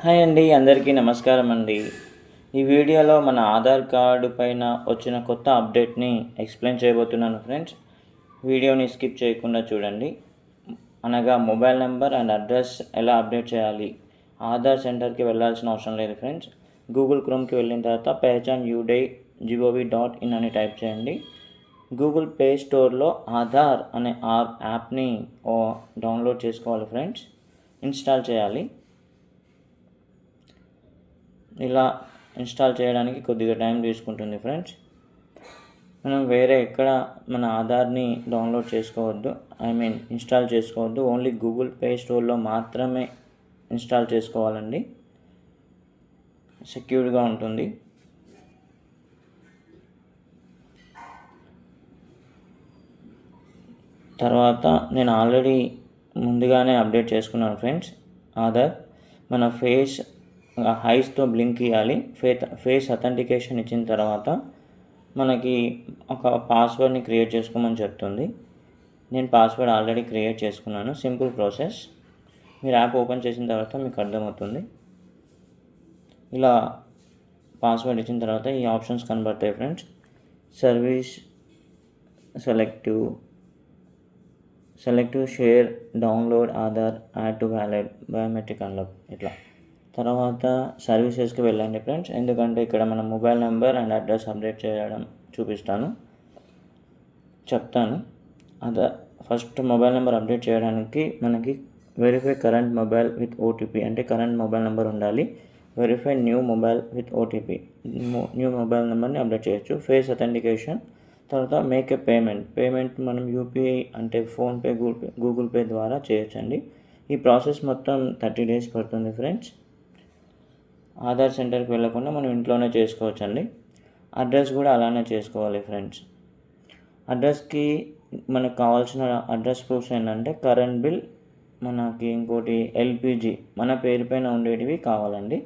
Hi అండి, అందరికీ నమస్కారం అండి. ఈ వీడియోలో మన ఆధార్ కార్డు పైన వచ్చిన కొత్త అప్డేట్ని ఎక్స్ప్లెయిన్ చేయబోతున్నాను ఫ్రెండ్స్. వీడియోని స్కిప్ చేయకుండా చూడండి. అనగా మొబైల్ నెంబర్ అండ్ అడ్రస్ ఎలా అప్డేట్ చేయాలి. ఆధార్ సెంటర్కి వెళ్ళాల్సిన అవసరం లేదు ఫ్రెండ్స్. గూగుల్ క్రోమ్కి వెళ్ళిన తర్వాత pehchan-uday.gov.in అని టైప్ చేయండి. గూగుల్ ప్లే స్టోర్లో ఆధార్ అనే యాప్ని డౌన్లోడ్ చేసుకోవాలి ఫ్రెండ్స్. ఇన్స్టాల్ చేయాలి. ఇలా ఇన్స్టాల్ చేయడానికి కొద్దిగా టైం తీసుకుంటుంది ఫ్రెండ్స్. మనం వేరే ఎక్కడ మన ఆధార్ని డౌన్లోడ్ చేసుకోవద్దు, ఇన్స్టాల్ చేసుకోవద్దు. ఓన్లీ గూగుల్ ప్లే స్టోర్లో మాత్రమే ఇన్స్టాల్ చేసుకోవాలండి. సెక్యూర్గా ఉంటుంది. తర్వాత నేను ఆల్రెడీ ముందుగానే అప్డేట్ చేసుకున్నాను ఫ్రెండ్స్. ఆధార్ మన ఫేస్ ఐస్తో బ్లింక్ ఇవ్వాలి. ఫేస్ అథెంటికేషన్ ఇచ్చిన తర్వాత మనకి ఒక పాస్వర్డ్ని క్రియేట్ చేసుకోమని చెప్తుంది. నేను పాస్వర్డ్ ఆల్రెడీ క్రియేట్ చేసుకున్నాను. Simple process. మీరు యాప్ ఓపెన్ చేసిన తర్వాత మీకు అర్థమవుతుంది. ఇలా పాస్వర్డ్ ఇచ్చిన తర్వాత ఈ ఆప్షన్స్ కనబడతాయి friends. Service, selective share, download Aadhaar, add to wallet, biometric unlock. ఇట్లా తర్వాత సర్వీసెస్కి వెళ్ళండి ఫ్రెండ్స్. ఎందుకంటే ఇక్కడ మన mobile number and address update చేయడం చెప్తాను. ఫస్ట్ మొబైల్ నెంబర్ అప్డేట్ చేయడానికి మనకి verify current mobile with OTP అంటే కరెంట్ మొబైల్ నెంబర్ ఉండాలి. Verify new mobile with OTP, new mobile నెంబర్ని అప్డేట్ చేయొచ్చు. ఫేస్ అథెంటికేషన్, తర్వాత మేక్ ఏ పేమెంట్ మనం యూపీఐ అంటే ఫోన్పే, గూగుల్ పే ద్వారా చేయొచ్చండి. ఈ ప్రాసెస్ మొత్తం 30 days పడుతుంది ఫ్రెండ్స్. ఆధార్ సెంటర్కి వెళ్ళకుండా మనం ఇంట్లోనే చేసుకోవచ్చండి. అడ్రస్ కూడా అలానే చేసుకోవాలి ఫ్రెండ్స్. అడ్రస్కి మనకు కావాల్సిన అడ్రస్ ప్రూఫ్స్ ఏంటంటే కరెంట్ బిల్, మనకి ఇంకోటి ఎల్పిజి మన పేరు పైన ఉండేటివి కావాలండి.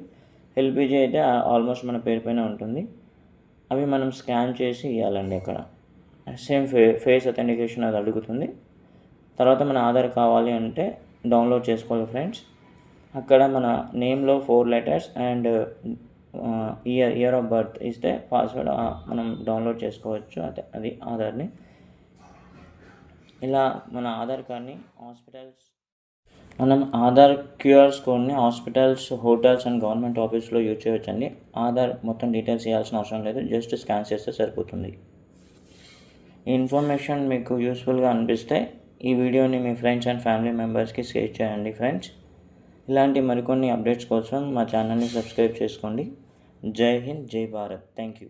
ఎల్పిజి అయితే ఆల్మోస్ట్ మన పేరు పైన ఉంటుంది. అవి మనం స్కాన్ చేసి ఇవ్వాలండి. అక్కడ సేమ్ ఫేస్ అథెంటికేషన్ అది అడుగుతుంది. తర్వాత మన ఆధార్ కావాలి అంటే డౌన్లోడ్ చేసుకోవాలి ఫ్రెండ్స్. అక్కడ మన నేమ్లో 4 letters and year of birth ఇస్తే పాస్వర్డ్ మనం డౌన్లోడ్ చేసుకోవచ్చు. అది ఆధార్ని. ఇలా మన ఆధార్ కార్డ్ని మనం ఆధార్ క్యూఆర్ కోడ్ని హాస్పిటల్స్, హోటల్స్ అండ్ గవర్నమెంట్ ఆఫీస్లో యూజ్ చేయవచ్చండి. ఆధార్ మొత్తం డీటెయిల్స్ ఇవ్వాల్సిన అవసరం లేదు, జస్ట్ స్కాన్ చేస్తే సరిపోతుంది. ఈ ఇన్ఫర్మేషన్ మీకు యూస్ఫుల్గా అనిపిస్తే ఈ వీడియోని మీ ఫ్రెండ్స్ అండ్ ఫ్యామిలీ మెంబర్స్కి షేర్ చేయండి ఫ్రెండ్స్. ఇలాంటి మరికొన్ని అప్డేట్స్ కోసం మా ఛానల్ని సబ్స్క్రైబ్ చేసుకోండి. జై హింద్, జై భారత్. Thank you.